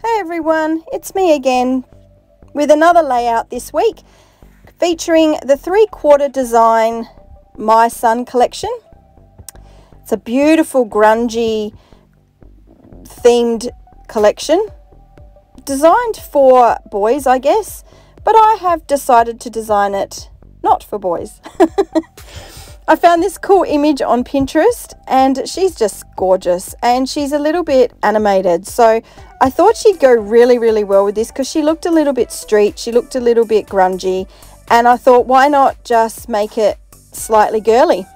Hey everyone, it's me again with another layout this week featuring the 3/4 design My Sun collection. It's a beautiful grungy themed collection designed for boys, I guess, but I have decided to design it not for boys. I found this cool image on Pinterest and she's just gorgeous and she's a little bit animated, so I thought she'd go really well with this because she looked a little bit street, she looked a little bit grungy, and I thought why not just make it slightly girly.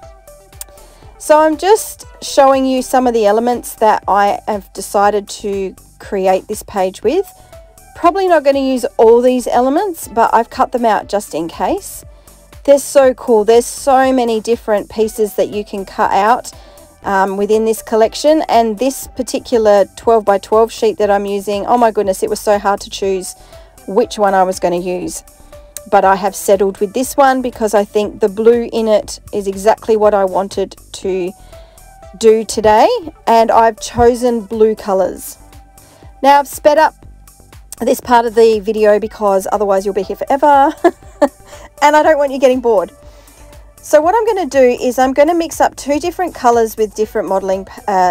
So I'm just showing you some of the elements that I have decided to create this page with. Probably not going to use all these elements, but I've cut them out just in case. They're so cool. There's so many different pieces that you can cut out within this collection, and this particular 12 by 12 sheet that I'm using, oh my goodness, it was so hard to choose which one I was going to use, but I have settled with this one because I think the blue in it is exactly what I wanted to do today, and I've chosen blue colors. Now I've sped up this part of the video because otherwise you'll be here forever and I don't want you getting bored. So what I'm going to do is I'm going to mix up two different colors with different modeling,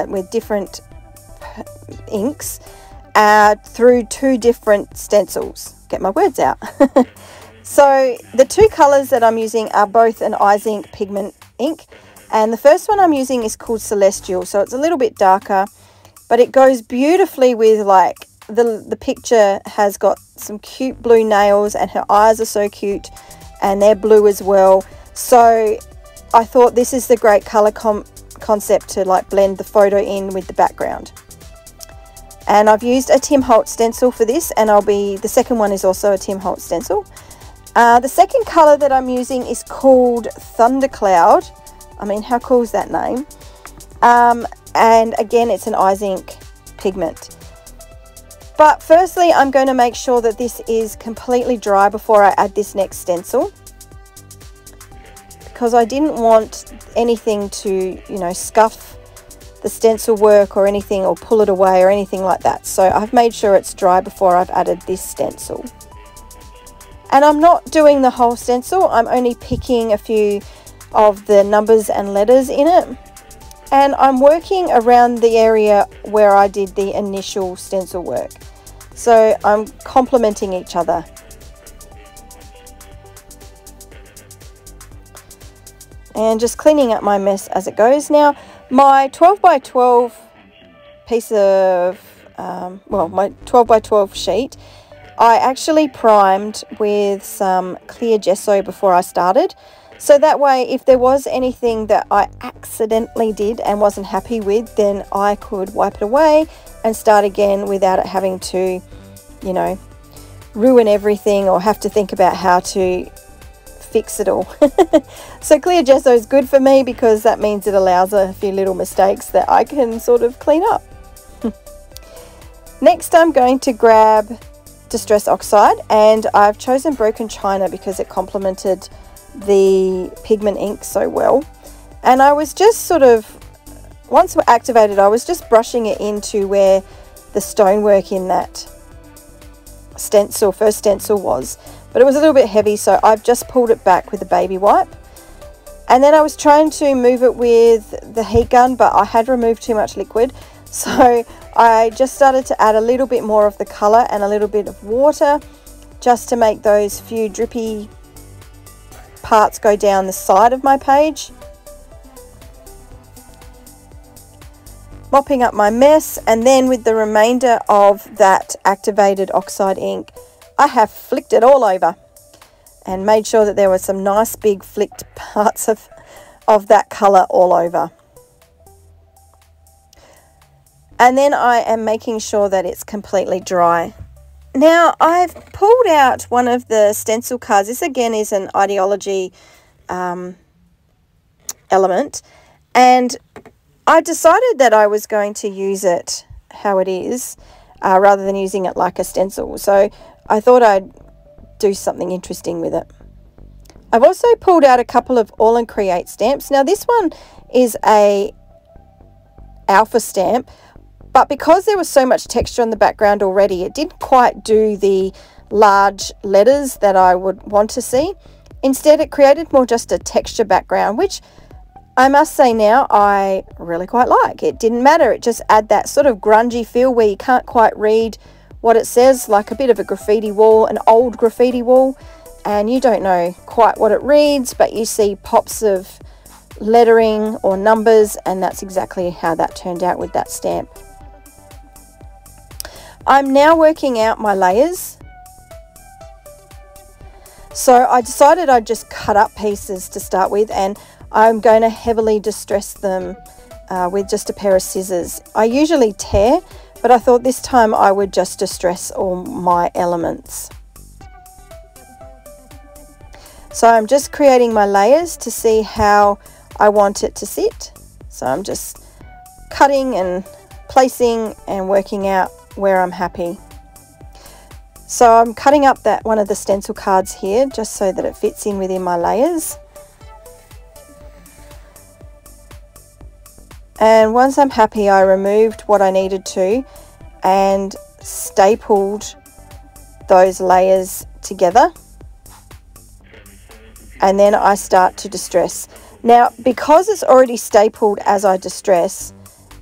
with different inks through two different stencils. Get my words out. So the two colors that I'm using are both an Eyes Ink pigment ink, and the first one I'm using is called Celestial, so it's a little bit darker, but it goes beautifully with, like, the picture has got some cute blue nails and her eyes are so cute and they're blue as well. So I thought this is the great color concept to like blend the photo in with the background. And I've used a Tim Holtz stencil for this, and the second one is also a Tim Holtz stencil. The second color that I'm using is called Thundercloud. I mean, how cool is that name? And again, it's an Eyes Ink pigment. But firstly, I'm going to make sure that this is completely dry before I add this next stencil, because I didn't want anything to, scuff the stencil work or anything, or pull it away or anything like that. So I've made sure it's dry before I've added this stencil. And I'm not doing the whole stencil, I'm only picking a few of the numbers and letters in it. And I'm working around the area where I did the initial stencil work. So I'm complementing each other. And just cleaning up my mess as it goes. Now, my 12 by 12 piece of, my 12 by 12 sheet, I actually primed with some clear gesso before I started. So that way, if there was anything that I accidentally did and wasn't happy with, then I could wipe it away and start again without it having to, ruin everything or have to think about how to fix it all. So clear gesso is good for me because that means it allows a few little mistakes that I can sort of clean up. Next, I'm going to grab Distress Oxide, and I've chosen Broken China because it complemented the pigment ink so well. And I was just sort of, once we're activated, I was just brushing it into where the stonework in that first stencil was, but it was a little bit heavy, so I've just pulled it back with a baby wipe. And then I was trying to move it with the heat gun, but I had removed too much liquid, so I just started to add a little bit more of the color and a little bit of water just to make those few drippy parts go down the side of my page. Mopping up my mess, and then with the remainder of that activated Oxide ink, I have flicked it all over and made sure that there were some nice big flicked parts of that color all over. And then I am making sure that it's completely dry. Now I've pulled out one of the stencil cards. This again is an ideology element, and I decided that I was going to use it how it is rather than using it like a stencil. So I thought I'd do something interesting with it. I've also pulled out a couple of All and Create stamps. Now this one is a alpha stamp. But because there was so much texture on the background already, it didn't quite do the large letters that I would want to see. Instead, it created more just a texture background, which I must say now I really quite like. It didn't matter, it just added that sort of grungy feel where you can't quite read what it says, like a bit of a graffiti wall, an old graffiti wall, and you don't know quite what it reads, but you see pops of lettering or numbers, and that's exactly how that turned out with that stamp. I'm now working out my layers. So I decided I'd just cut up pieces to start with, and I'm going to heavily distress them with just a pair of scissors. I usually tear, but I thought this time I would just distress all my elements. So I'm just creating my layers to see how I want it to sit. So I'm just cutting and placing and working out where I'm happy. So I'm cutting up that one of the stencil cards here just so that it fits in within my layers. And once I'm happy, I removed what I needed to and stapled those layers together. And then I start to distress. Now, because it's already stapled as I distress,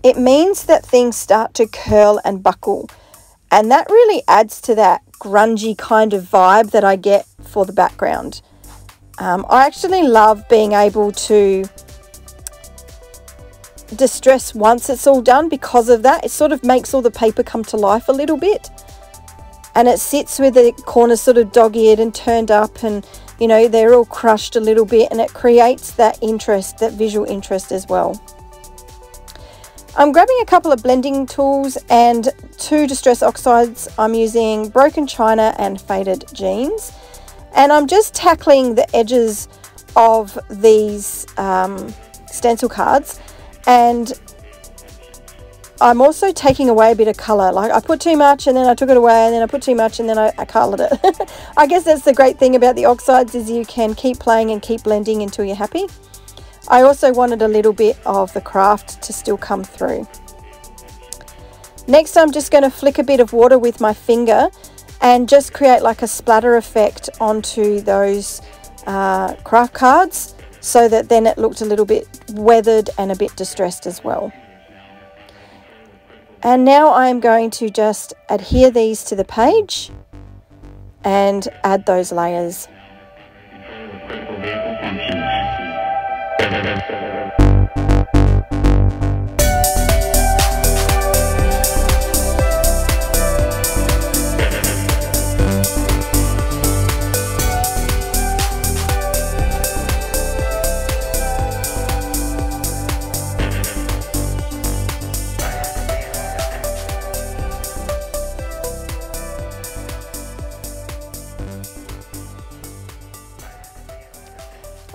it means that things start to curl and buckle. And that really adds to that grungy kind of vibe that I get for the background. I actually love being able to distress once it's all done because of that. It sort of makes all the paper come to life a little bit. And it sits with the corners sort of dog-eared and turned up, and you know, they're all crushed a little bit, and it creates that interest, that visual interest as well. I'm grabbing a couple of blending tools and two distress oxides. I'm using Broken China and Faded Jeans, and I'm just tackling the edges of these stencil cards, and I'm also taking away a bit of colour. Like I put too much and then I took it away, and then I put too much and then I coloured it. I guess that's the great thing about the oxides, is you can keep playing and keep blending until you're happy. I also wanted a little bit of the craft to still come through. Next, I'm just going to flick a bit of water with my finger and just create like a splatter effect onto those craft cards, so that then it looked a little bit weathered and a bit distressed as well. And now I'm going to just adhere these to the page and add those layers.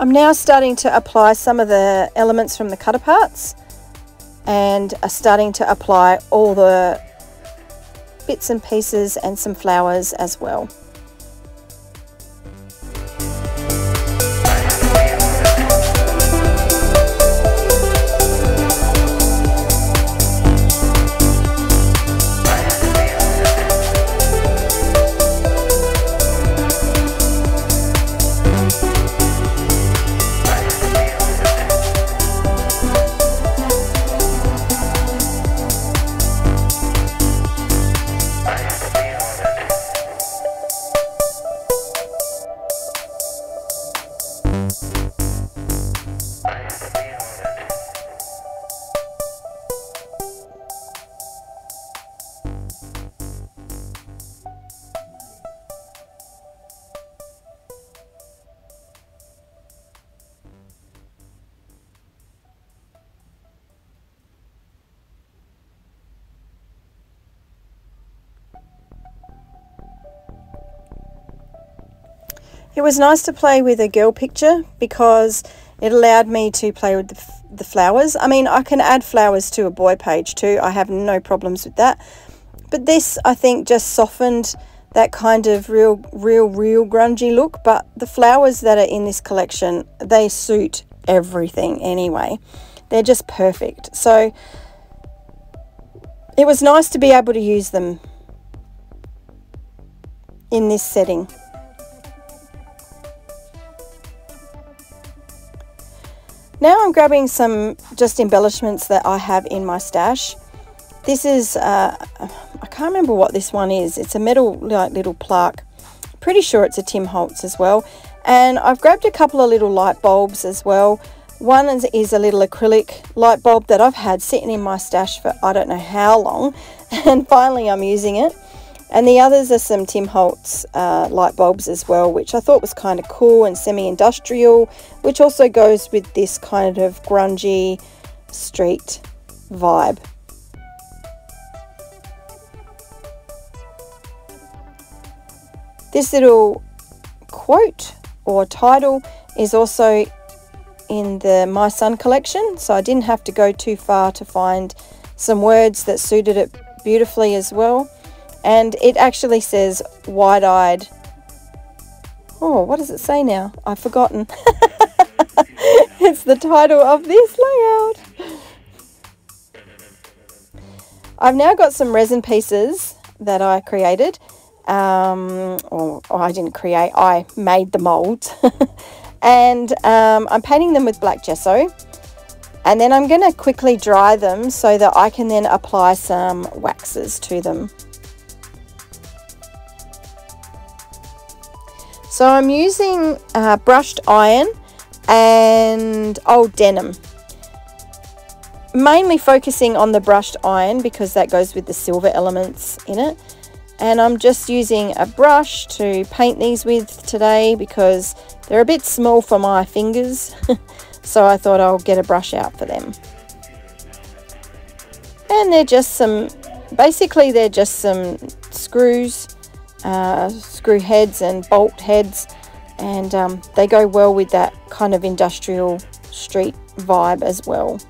I'm now starting to apply some of the elements from the cutter parts, and are starting to apply all the bits and pieces and some flowers as well. It was nice to play with a girl picture because it allowed me to play with the flowers. I mean, I can add flowers to a boy page too. I have no problems with that. But this, I think, just softened that kind of real grungy look. But the flowers that are in this collection, they suit everything anyway. They're just perfect. So it was nice to be able to use them in this setting. Now I'm grabbing some just embellishments that I have in my stash. This is, I can't remember what this one is. It's a metal like little plaque. Pretty sure it's a Tim Holtz as well. And I've grabbed a couple of little light bulbs as well. One is a little acrylic light bulb that I've had sitting in my stash for I don't know how long. And finally I'm using it. And the others are some Tim Holtz light bulbs as well, which I thought was kind of cool and semi-industrial, which also goes with this kind of grungy street vibe. This little quote or title is also in the My Son collection, so I didn't have to go too far to find some words that suited it beautifully as well. And it actually says wide-eyed. Oh, what does it say now? I've forgotten. It's the title of this layout. I've now got some resin pieces that I created. Or I didn't create, I made the molds. And I'm painting them with black gesso. And then I'm going to quickly dry them so that I can then apply some waxes to them. So I'm using brushed iron and old denim. Mainly focusing on the brushed iron because that goes with the silver elements in it. And I'm just using a brush to paint these with today because they're a bit small for my fingers. So I thought I'll get a brush out for them. And they're just some, basically they're just some screws, screw heads and bolt heads. And they go well with that kind of industrial street vibe as well.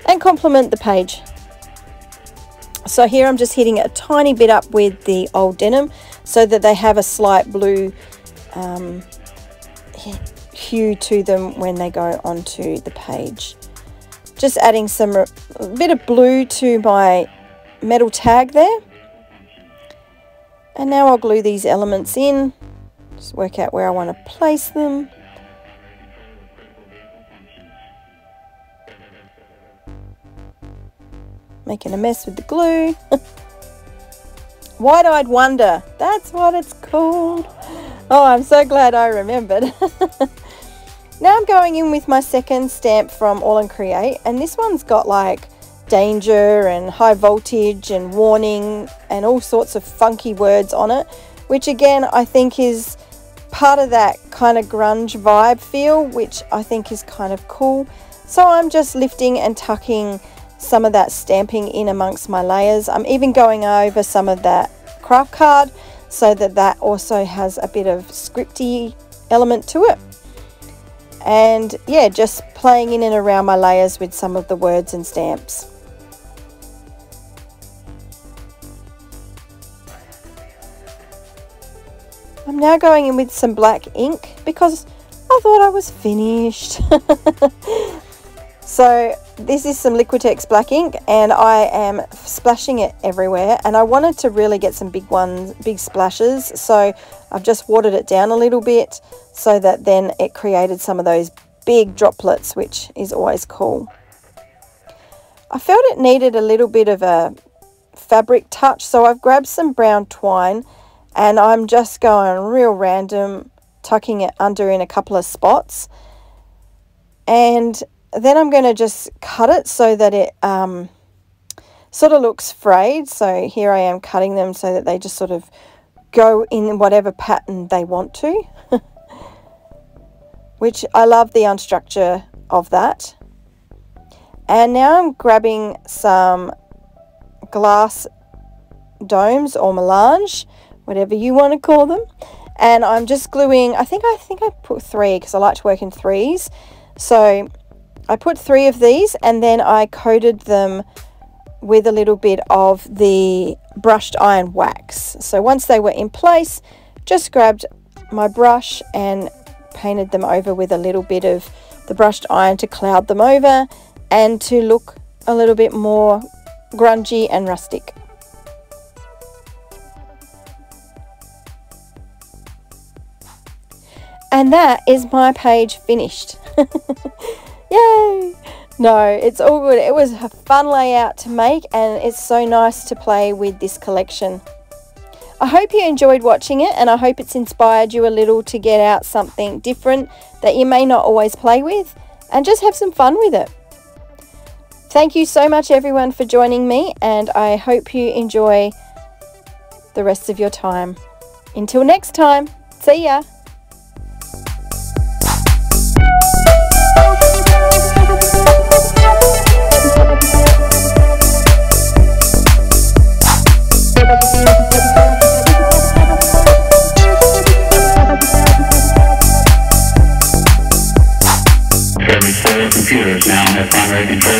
And complement the page. So here I'm just hitting a tiny bit up with the old denim so that they have a slight blue hue to them when they go onto the page. Just adding a bit of blue to my metal tag there. And now I'll glue these elements in. Just work out where I want to place them. Making a mess with the glue. Wide-eyed wonder, that's what it's called. Oh, I'm so glad I remembered. Now I'm going in with my second stamp from All and Create, and this one's got like danger and high voltage and warning and all sorts of funky words on it, which again I think is part of that kind of grunge vibe feel, which I think is kind of cool. So I'm just lifting and tucking some of that stamping in amongst my layers. I'm even going over some of that craft card so that that also has a bit of scripty element to it. And yeah, just playing in and around my layers with some of the words and stamps. I'm now going in with some black ink because I thought I was finished. So this is some Liquitex black ink and I am splashing it everywhere, and I wanted to really get some big splashes, so I've just watered it down a little bit so that then it created some of those big droplets, which is always cool. I felt it needed a little bit of a fabric touch, so I've grabbed some brown twine and I'm just going real random, tucking it under in a couple of spots. And then I'm going to just cut it so that it sort of looks frayed. So here I am cutting them so that they just sort of go in whatever pattern they want to. Which I love the unstructure of that. And now I'm grabbing some glass domes or melange, whatever you want to call them. And I'm just gluing, I think I put 3 because I like to work in 3s. So I put 3 of these and then I coated them with a little bit of the brushed iron wax. So once they were in place, just grabbed my brush and painted them over with a little bit of the brushed iron to cloud them over and to look a little bit more grungy and rustic. And that is my page finished. Yay! No, it's all good. It was a fun layout to make, and it's so nice to play with this collection. I hope you enjoyed watching it, and I hope it's inspired you a little to get out something different that you may not always play with, and just have some fun with it. Thank you so much everyone for joining me, and I hope you enjoy the rest of your time. Until next time, see ya! Computers now have primary control